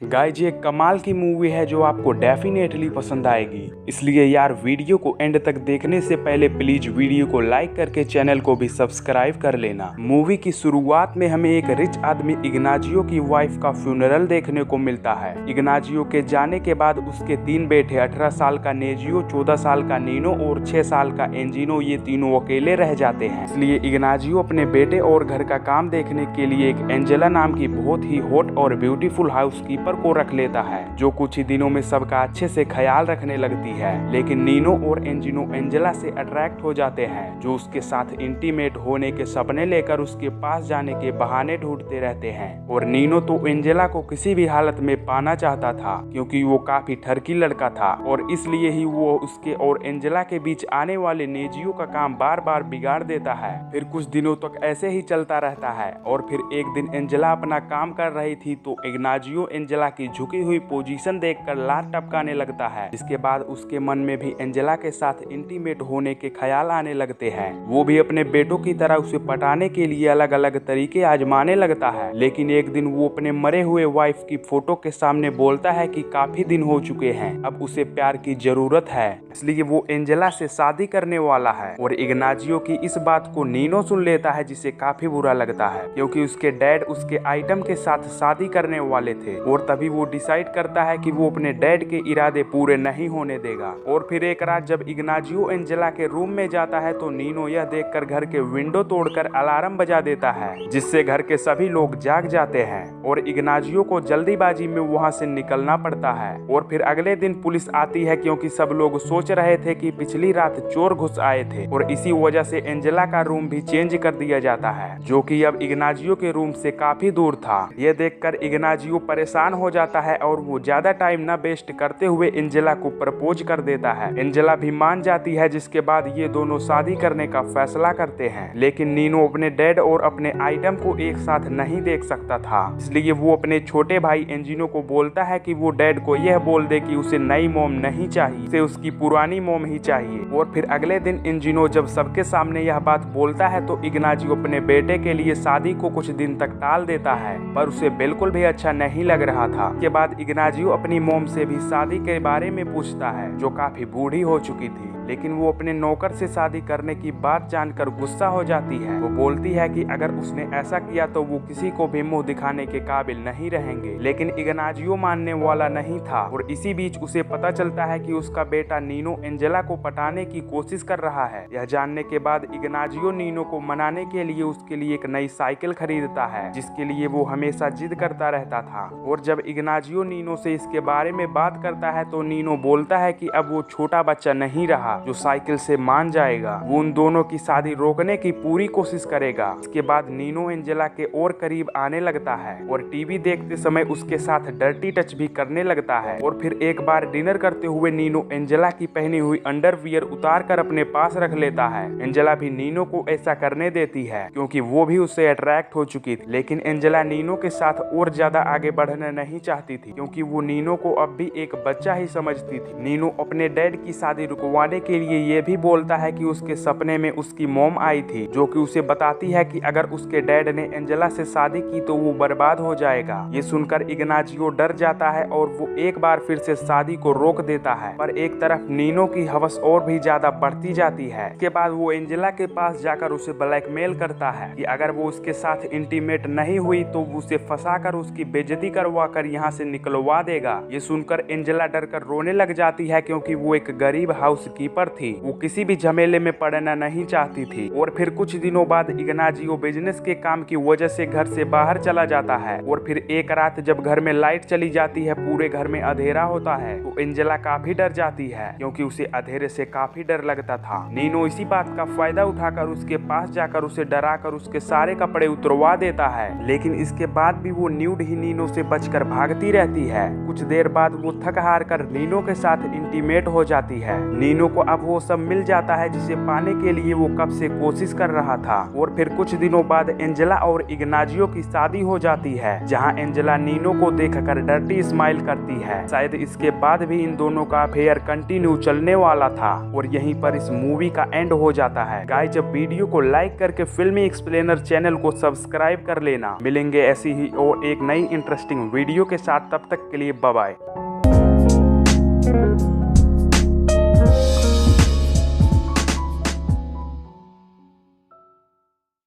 Guys ये कमाल की मूवी है जो आपको डेफिनेटली पसंद आएगी। इसलिए यार वीडियो को एंड तक देखने से पहले प्लीज वीडियो को लाइक करके चैनल को भी सब्सक्राइब कर लेना। मूवी की शुरुआत में हमें एक रिच आदमी इग्नाजियो की वाइफ का फ्यूनरल देखने को मिलता है। इग्नाजियो के जाने के बाद उसके 3 बेटे 18 साल का नेजियो, 14 साल का नीनो और 6 साल का एंजिनो, ये तीनों अकेले रह जाते हैं। इसलिए इग्नाजियो अपने बेटे और घर का काम देखने के लिए एक एंजेला नाम की बहुत ही हॉट और ब्यूटीफुल हाउसकीपर को रख लेता है, जो कुछ ही दिनों में सबका अच्छे से ख्याल रखने लगती है। लेकिन नीनो और एंजिनो एंजेला से अट्रैक्ट हो जाते हैं, जो उसके साथ इंटीमेट होने के सपने लेकर उसके पास जाने के बहाने ढूंढते रहते हैं। और नीनो तो एंजेला को किसी भी हालत में पाना चाहता था, क्योंकि वो काफी ठरकी लड़का था और इसलिए ही वो उसके और एंजेला के बीच आने वाले नेजियो का काम बार बार बिगाड़ देता है। फिर कुछ दिनों तक ऐसे ही चलता रहता है और फिर एक दिन एंजेला अपना काम कर रही थी तो इग्नाजियो एंजेला की झुकी हुई पोजीशन देखकर लात टपकाने लगता है, जिसके बाद उसके मन में भी एंजेला के साथ इंटीमेट होने के ख्याल आने लगते हैं। वो भी अपने बेटों की तरह उसे पटाने के लिए अलग अलग तरीके आजमाने लगता है। लेकिन एक दिन वो अपने मरे हुए वाइफ की फोटो के सामने बोलता है कि काफी दिन हो चुके हैं, अब उसे प्यार की जरूरत है, इसलिए वो एंजेला से शादी करने वाला है। और इग्नाजियो की इस बात को नीनो सुन लेता है, जिसे काफी बुरा लगता है, क्योंकि उसके डैड उसके आइटम के साथ शादी करने वाले थे। और तभी वो डिसाइड करता है कि वो अपने डैड के इरादे पूरे नहीं होने देगा। और फिर एक रात जब इग्नाजियो एंजेला के रूम में जाता है तो नीनो यह देखकर घर के विंडो तोड़कर अलार्म बजा देता है, जिससे घर के सभी लोग जाग जाते हैं और इग्नाजियो को जल्दीबाजी में वहां से निकलना पड़ता है। और फिर अगले दिन पुलिस आती है, क्योंकि सब लोग सोच रहे थे कि पिछली रात चोर घुस आए थे और इसी वजह से एंजेला का रूम भी चेंज कर दिया जाता है, जो कि अब इग्नाजियो के रूम से काफी दूर था। यह देखकर इग्नाजियो परेशान हो जाता है और वो ज्यादा टाइम न वेस्ट करते हुए एंजेला को प्रपोज कर देता है। एंजेला भी मान जाती है, जिसके बाद ये दोनों शादी करने का फैसला करते हैं। लेकिन नीनो अपने डैड और अपने आइटम को एक साथ नहीं देख सकता था, इसलिए वो अपने छोटे भाई एंजिनो को बोलता है कि वो डैड को यह बोल दे कि उसे नई मोम नहीं चाहिए, उसे उसकी पुरानी मोम ही चाहिए। और फिर अगले दिन एंजिनो जब सबके सामने यह बात बोलता है तो इग्नाजियो अपने बेटे के लिए शादी को कुछ दिन तक टाल देता है, पर उसे बिल्कुल भी अच्छा नहीं लग रहा था। के बाद इग्नाजियो अपनी मोम से भी शादी के बारे में पूछता है, जो काफी बूढ़ी हो चुकी थी। लेकिन वो अपने नौकर से शादी करने की बात जानकर गुस्सा हो जाती है। वो बोलती है कि अगर उसने ऐसा किया तो वो किसी को भी मुंह दिखाने के काबिल नहीं रहेंगे। लेकिन इग्नाजियो मानने वाला नहीं था और इसी बीच उसे पता चलता है कि उसका बेटा नीनो एंजेला को पटाने की कोशिश कर रहा है। यह जानने के बाद इग्नाजियो नीनो को मनाने के लिए उसके लिए एक नई साइकिल खरीदता है, जिसके लिए वो हमेशा जिद करता रहता था। और जब इग्नाजियो नीनो से इसके बारे में बात करता है तो नीनो बोलता है कि अब वो छोटा बच्चा नहीं रहा जो साइकिल से मान जाएगा। वो उन दोनों की शादी रोकने की पूरी कोशिश करेगा। इसके बाद नीनो एंजेला के और करीब आने लगता है और टीवी देखते समय उसके साथ डर्टी टच भी करने लगता है। और फिर एक बार डिनर करते हुए नीनो एंजेला की पहनी हुई अंडरवियर उतार कर अपने पास रख लेता है। एंजेला भी नीनो को ऐसा करने देती है, क्योंकि वो भी उससे अट्रैक्ट हो चुकी थी। लेकिन एंजेला नीनो के साथ और ज्यादा आगे बढ़ना नहीं चाहती थी, क्योंकि वो नीनो को अब भी एक बच्चा ही समझती थी। नीनो अपने डैड की शादी रुकवाने के लिए ये भी बोलता है कि उसके सपने में उसकी मॉम आई थी, जो कि उसे बताती है कि अगर उसके डैड ने एंजेला से शादी की तो वो बर्बाद हो जाएगा। ये सुनकर इग्नाजियो डर जाता है और वो एक बार फिर से शादी को रोक देता है। पर एक तरफ नीनो की हवस और भी ज्यादा बढ़ती जाती है। इसके बाद वो एंजेला के पास जाकर उसे ब्लैकमेल करता है कि अगर वो उसके साथ इंटीमेट नहीं हुई तो उसे फंसाकर उसकी बेइज्जती करवा कर यहाँ से निकलवा देगा। ये सुनकर एंजेला डरकर रोने लग जाती है, क्योंकि वो एक गरीब हाउसकीपर थी। वो किसी भी झमेले में पड़ना नहीं चाहती थी। और फिर कुछ दिनों बाद इग्नाजियो बिजनेस के काम की वजह से घर से बाहर चला जाता है। और फिर एक रात जब घर में लाइट चली जाती है, पूरे घर में अंधेरा होता है, तो एंजेला काफी डर जाती है, क्योंकि उसे अंधेरे से काफी डर लगता था। नीनो इसी बात का फायदा उठाकर उसके पास जाकर उसे डराकर उसके सारे कपड़े उतरवा देता है। लेकिन इसके बाद भी वो न्यूड ही नीनो से बचकर भागती रहती है। कुछ देर बाद वो थक हार कर नीनो के साथ इंटीमेट हो जाती है। नीनो को अब वो सब मिल जाता है जिसे पाने के लिए वो कब से कोशिश कर रहा था। और फिर कुछ दिनों बाद एंजेला और इग्नाजियो की शादी हो जाती है, जहां एंजेला नीनो को देखकर डर्टी स्माइल करती है। शायद इसके बाद भी इन दोनों का अफेयर कंटिन्यू चलने वाला था और यहीं पर इस मूवी का एंड हो जाता है। गाइस, जब वीडियो को लाइक करके फिल्मी एक्सप्लेनर चैनल को सब्सक्राइब कर लेना। मिलेंगे ऐसी ही और एक नई इंटरेस्टिंग वीडियो के साथ, तब तक के लिए बाय बाय।